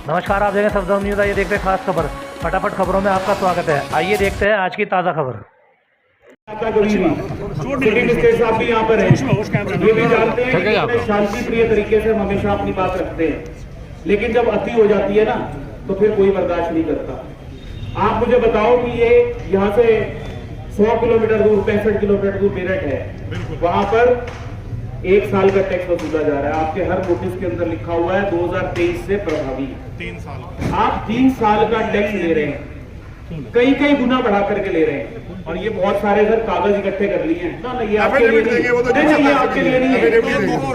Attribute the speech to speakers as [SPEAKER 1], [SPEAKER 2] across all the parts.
[SPEAKER 1] नमस्कार, आप देखें सफदर न्यूज़। आइए देखते हैं खास खबर। फटाफट खबरों में आपका स्वागत है। आइए देखते हैं आज की ताज़ा खबर।
[SPEAKER 2] सेकंड स्टेट साहब भी यहाँ पर हैं, ये भी जानते हैं कि कितने शांति प्रिय तरीके से हम हमेशा अपनी बात रखते हैं, लेकिन जब अति हो जाती है ना तो फिर कोई बर्दाश्त नहीं करता। आप मुझे बताओ कि ये यहाँ से 100 किलोमीटर दूर, 65 किलोमीटर दूर मेरठ है, वहां पर 1 साल का टैक्स वसूला जा रहा है। आपके हर नोटिस के अंदर लिखा हुआ है 2023 से प्रभावी
[SPEAKER 3] 3 साल।
[SPEAKER 2] आप 3 साल का टैक्स ले रहे हैं, कई गुना बढ़ा करके ले रहे हैं। और ये बहुत सारे सर कागज इकट्ठे कर लिए हैं। ना ये आपके लिए नहीं, ये आपके लिए नहीं है।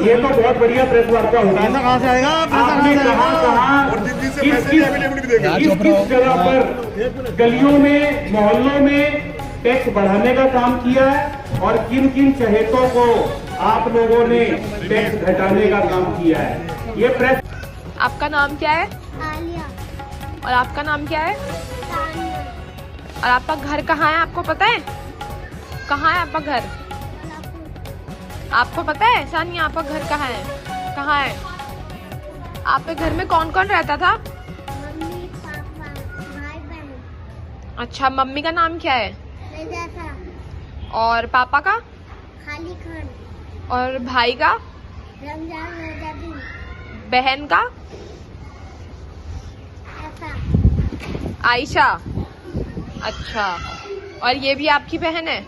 [SPEAKER 2] ये तो बहुत बढ़िया प्रेस वार्ता होगी।
[SPEAKER 3] कहाँ से आएगा?
[SPEAKER 2] आपने कहाँ किस जगह पर गलियों में, मोहल्लों में टैक्स बढ़ाने का काम किया है और किन किन चहेतों को आप लोगों ने टैक्स घटाने का काम किया है। ये प्रेस।
[SPEAKER 4] आपका नाम क्या है?
[SPEAKER 5] आलिया।
[SPEAKER 4] और आपका नाम क्या है?
[SPEAKER 5] तानिया।
[SPEAKER 4] और आपका घर कहाँ है, आपको पता है? कहाँ है आपका घर? आपको पता है सानिया आपका घर कहाँ है? कहाँ है? आपके घर में कौन कौन रहता था?
[SPEAKER 5] मम्मी, पापा, भाई बहन।
[SPEAKER 4] अच्छा, मम्मी का नाम क्या है?
[SPEAKER 5] रजा था।
[SPEAKER 4] और पापा का?
[SPEAKER 5] खाली खान।
[SPEAKER 4] और भाई का?
[SPEAKER 5] रमजान रजादी।
[SPEAKER 4] बहन का?
[SPEAKER 5] ऐसा।
[SPEAKER 4] आयशा। अच्छा, और ये भी आपकी बहन है?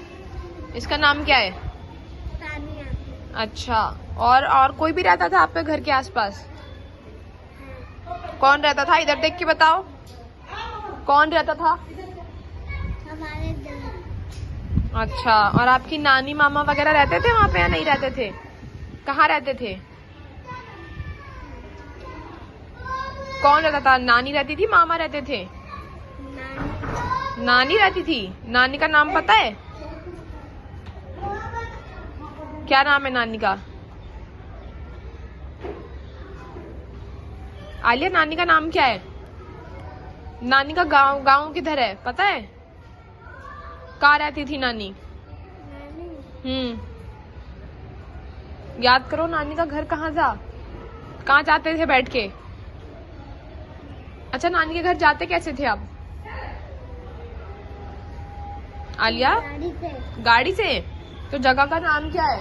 [SPEAKER 4] इसका नाम क्या है?
[SPEAKER 5] तानिया।
[SPEAKER 4] अच्छा, और कोई भी रहता था आपके घर के आसपास? कौन रहता था? इधर देख के बताओ, कौन रहता था?
[SPEAKER 5] हमारे घर।
[SPEAKER 4] अच्छा, और आपकी नानी मामा वगैरह रहते थे वहाँ पे या नहीं रहते थे? कहाँ रहते थे? कौन रहता था? नानी रहती थी, मामा रहते थे? नानी रहती थी। नानी का नाम पता है? क्या नाम है नानी का? आलिया, नानी का नाम क्या है? नानी का गांव किधर है पता है? कहाँ रहती थी नानी? याद करो, नानी का घर कहाँ था? कहाँ जाते थे बैठ के? अच्छा, नानी के घर जाते कैसे थे आप? आलिया,
[SPEAKER 5] गाड़ी से।
[SPEAKER 4] गाड़ी से? तो जगह का नाम क्या है?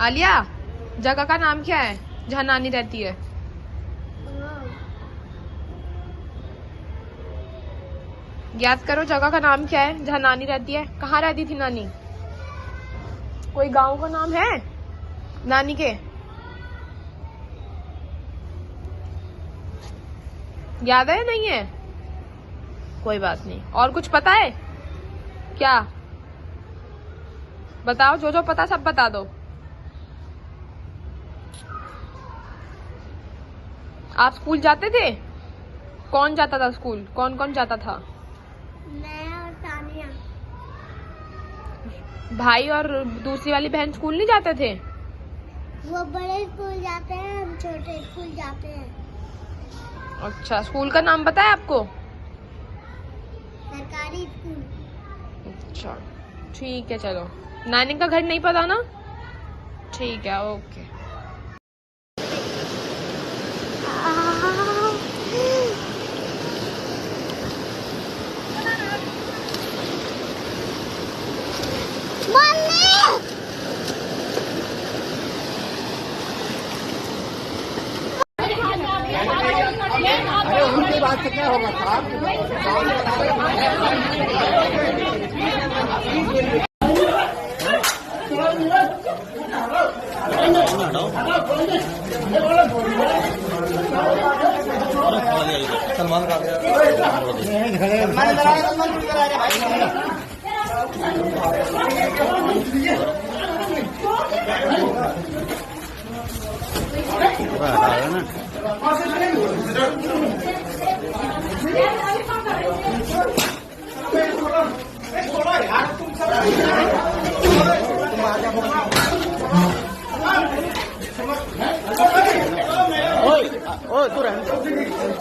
[SPEAKER 4] आलिया, जगह का नाम क्या है जहाँ नानी रहती है? याद करो, जगह का नाम क्या है जहाँ नानी रहती है? कहाँ रहती थी नानी? कोई गांव का नाम है नानी के? याद है नहीं है? कोई बात नहीं। और कुछ पता है क्या? बताओ, जो जो पता सब बता दो। आप स्कूल जाते थे? कौन जाता था स्कूल? कौन कौन जाता था?
[SPEAKER 5] मैं और तानिया।
[SPEAKER 4] भाई और दूसरी वाली बहन स्कूल नहीं जाते थे?
[SPEAKER 5] वो बड़े स्कूल जाते हैं, हम छोटे स्कूल जाते हैं।
[SPEAKER 4] अच्छा, स्कूल का नाम पता है आपको?
[SPEAKER 5] सरकारी स्कूल।
[SPEAKER 4] अच्छा, ठीक है, चलो। नानी का घर नहीं पता ना? ठीक है, ओके।
[SPEAKER 3] अरे उनकी बात से क्या होगा साहब? सलमान का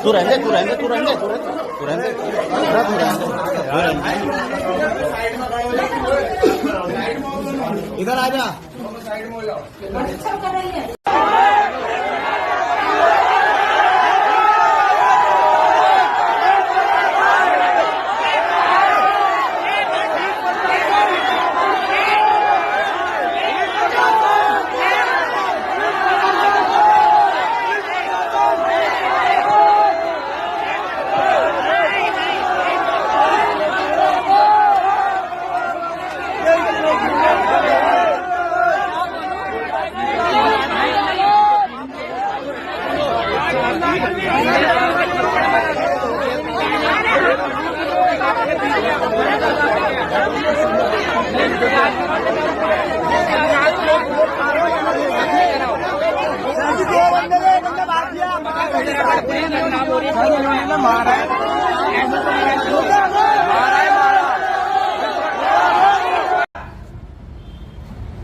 [SPEAKER 3] तू रहने इधर आ जा। मारा है,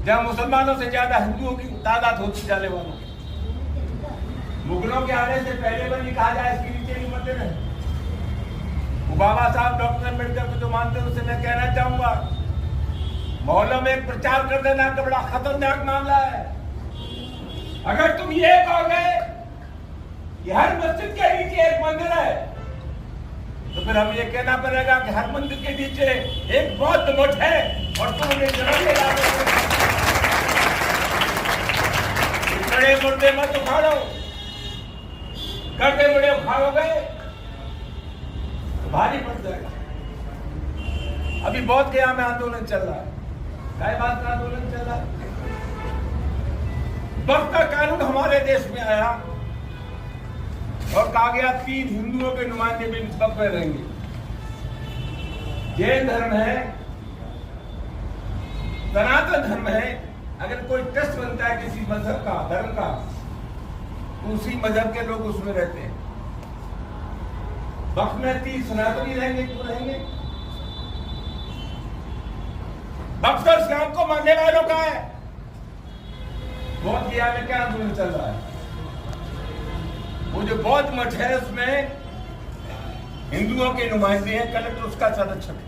[SPEAKER 6] जहाँ मुसलमानों से ज्यादा हिंदुओं की तादाद होती जाने वालों की। मुगलों के आने से पहले भी कहा जाए इसके नीचे नहीं मंदिर है। वो बाबा साहब डॉक्टर अम्बेडकर को जो मानते हैं उससे मैं कहना चाहूंगा, मोहल्लों में एक प्रचार कर देना तो बड़ा खतरनाक मामला है। अगर तुम ये कहोगे कि हर मस्जिद के नीचे एक मंदिर है, तो फिर हम ये कहना पड़ेगा कि हर मंदिर के नीचे एक बौद्ध मठ है और तुम उन्हें जरूर बड़े मुर्दे मत उखाड़ो, करते बड़े उखाड़ोगे तो भारी पड़ जाएगा। अभी बौद्ध गया में आंदोलन चल रहा है, क्या बात का आंदोलन चल रहा है। वक्त का कानून हमारे देश में आया और कहा गया 3 हिंदुओं के नुमाइंदे भी इस वक्त में रहेंगे। जैन धर्म है, सनातन धर्म है। अगर कोई ट्रस्ट बनता है किसी मजहब का, धर्म का, तो उसी मजहब के लोग उसमें रहते हैं। वक्त में 30 सनातनी रहेंगे, क्यों रहेंगे? बक्सर इस्लाम को मानने वालों का है। बौद्ध गया में क्या आंदोलन चल रहा है? वो जो बौद्ध मठ है उसमें हिंदुओं के नुमाइंदे हैं, कलेक्टर उसका संरक्षक है।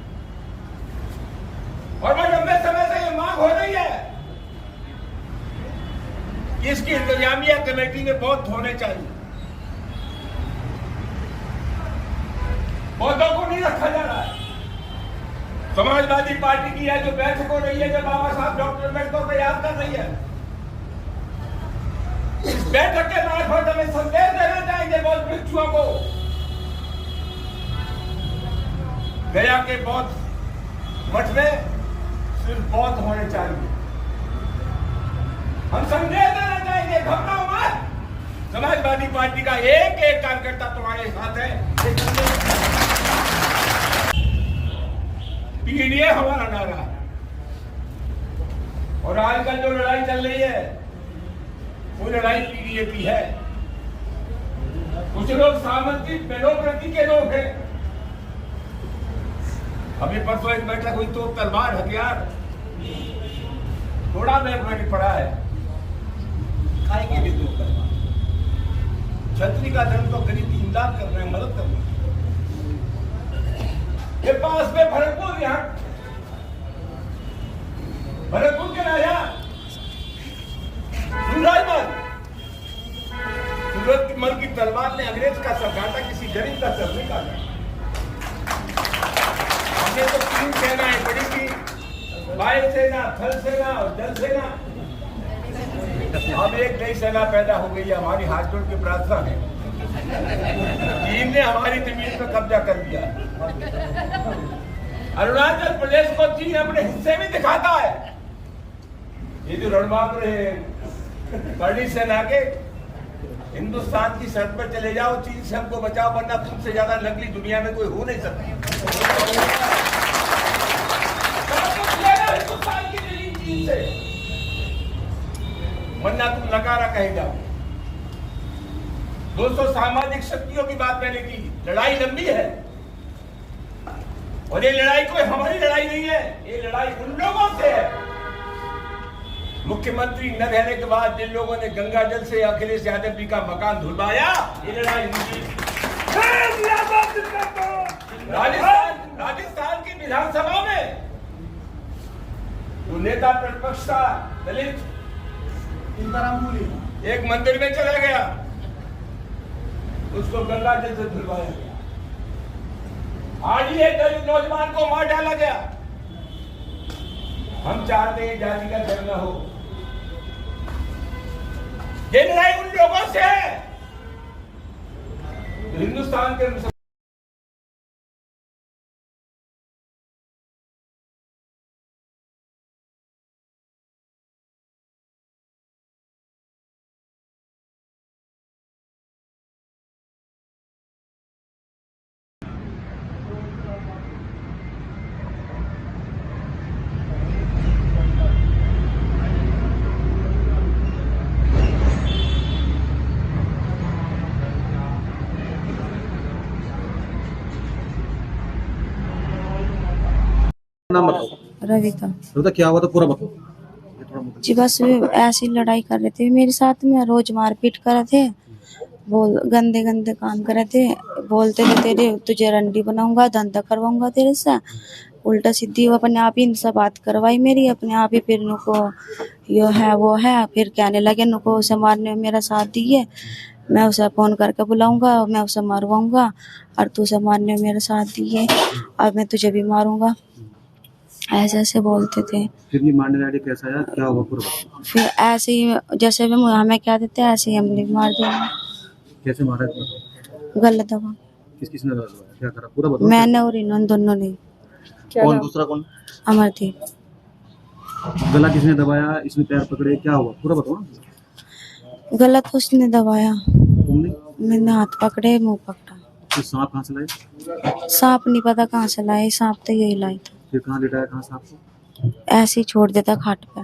[SPEAKER 6] और मैं लंबे समय से ये मांग हो रही है कि इसकी इंतजामिया कमेटी में बौद्ध होने चाहिए। बौद्धों को नहीं रखा जा रहा है। समाजवादी पार्टी की है जो बैठक हो रही है, जो बाबा साहब डॉक्टर अम्बेडकर को याद कर रही है, इस बैठक के मार्फत हमें संदेश देना चाहिए बौद्ध भिक्षुओं को। गया के बौद्ध मठ में सिर्फ बौद्ध होने चाहिए। हम संदेश देना चाहिए, घबराओ मत। समाजवादी पार्टी का एक एक कार्यकर्ता तुम्हारे साथ है। पीडीए हमारा नारा है। और आजकल जो लड़ाई चल रही है वो लड़ाई पीडीए की है। कुछ लोग सामंती डेमोक्रेसी के लोग हैं। अभी परसों एक बैठक हुई तो तलवार हथियार थोड़ा मैंने पड़ा है, खाएंगे भी 2 तलवार। छतरी का धर्म तो गरीब की इमदाद कर रहे हैं, मदद कर रहे हैं। ये पास में भरतपुर, यहाँ भरतपुर के राजा सूरजमल की तलवार ने अंग्रेज का सर काटा, किसी गरीब का सर नहीं काटा। हमने तो 3 सेनाएं पड़ी थी, वायु सेना, थल सेना और जल सेना। अब एक नई सेना पैदा हो गई है। हमारी हाथ जोड़ के प्रार्थना है, चीन ने हमारी जमीन पर कब्जा कर लिया। अरुणाचल प्रदेश को चीन अपने हिस्से में दिखाता है। ये जो रणबांकुर है करणी सेना के, हिंदुस्तान की शर्त पर चले जाओ, चीन से हमको बचाओ, वरना तुमसे ज्यादा नकली दुनिया में कोई हो नहीं सकता। हिंदुस्तान की जमीन चीन से, वरना तुम नकारा कहे जाओ। दोस्तों, सामाजिक शक्तियों की बात मैंने की। लड़ाई लंबी है और ये लड़ाई कोई हमारी लड़ाई नहीं है, ये लड़ाई उन लोगों से है। मुख्यमंत्री न रहने के बाद जिन लोगों ने गंगा जल से अखिलेश यादव जी का मकान धुलवाया, ये लड़ाई उनकी। राजस्थान की विधानसभा में जो नेता प्रतिपक्ष था दलित, एक मंदिर में चला गया, उसको गंगा जल से धुलवाया गया। आज ही एक दलित नौजवान को मार डाला गया। हम चाहते हैं जाति का डर न हो। ये लड़ाई उन लोगों से है हिंदुस्तान के
[SPEAKER 7] नाम बताओ।
[SPEAKER 8] रविता
[SPEAKER 7] तो क्या हुआ था पूरा बताओ। ये थोड़ा मुझे-
[SPEAKER 8] जी बस ऐसी लड़ाई कर रहे थे मेरे साथ में, रोज मारपीट कर रहे थे, बोल गंदे गंदे काम कर रहे थे, बोलते थे तेरे तुझे रंडी बनाऊंगा, धंधा करवाऊंगा तेरे से। उल्टा सीधी वो अपने आप ही इनसे बात करवाई मेरी, अपने आप ही फिर नुको यो है वो है, फिर कहने लगे नुको उसे मारने में मेरा साथ दिए, मैं उसे फोन करके बुलाऊंगा, मैं उसे मारवाऊंगा और तू उसे मारने में मेरा साथ दिए, अब मैं तुझे भी मारूंगा, ऐसे ऐसे बोलते थे।
[SPEAKER 7] फिर ये मारने वाले कैसा आया, क्या हुआ पूरा बताओ।
[SPEAKER 8] फिर ऐसे ही जैसे भी हमें क्या देते हैं ऐसे ही हम भी मार देंगे।
[SPEAKER 7] कैसे मारा है बताओ।
[SPEAKER 8] गलत दबा
[SPEAKER 7] किस किसने दबाया, क्या करा पूरा बताओ।
[SPEAKER 8] मैंने और इन्होंने दोनों ने।
[SPEAKER 7] कौन दूसरा कौन।
[SPEAKER 8] अमरदीप।
[SPEAKER 7] गला किसने दबाया, इसने पैर पकड़े, क्या हुआ पूरा बताओ।
[SPEAKER 8] गलत उसने दबाया,
[SPEAKER 7] तुमने
[SPEAKER 8] मैंने हाथ पकड़े, मुंह पकड़ा।
[SPEAKER 7] फिर सांप कहाँ से लाए,
[SPEAKER 8] सांप नहीं पता कहाँ से लाए, सांप तो यही लाई था,
[SPEAKER 7] फिर कहाँ लिटाया, कहाँ सांप को।
[SPEAKER 8] ऐसे ही छोड़ देता खाट पे।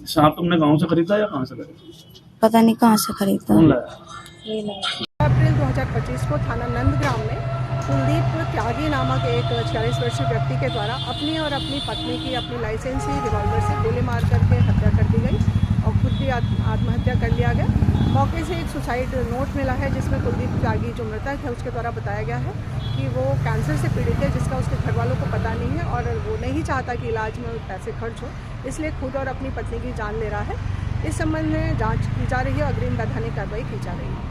[SPEAKER 7] सांप तुमने गाँव से खरीदा या कहाँ से लाया।
[SPEAKER 8] पता नहीं कहाँ से खरीदा।
[SPEAKER 7] कौन लाया।
[SPEAKER 9] अप्रैल 2025 को थाना नंदग्राम में कुलदीप त्यागी नामक एक 46 वर्षीय व्यक्ति के द्वारा अपनी और अपनी पत्नी की अपनी लाइसेंसी रिवॉल्वर से गोली मार करके हत्या कर दी गई और खुद भी आत्महत्या कर लिया गया। मौके से एक सुसाइड नोट मिला है जिसमें कुलदीप त्यागी जो मृतक है उसके द्वारा बताया गया है कि वो कैंसर से पीड़ित है, जिसका उसके घर वालों को पता नहीं है और वो नहीं चाहता कि इलाज में पैसे खर्च हो, इसलिए खुद और अपनी पत्नी की जान ले रहा है। इस संबंध में जाँच की जा रही है, अग्रिम वैधानिक कार्रवाई की जा रही है।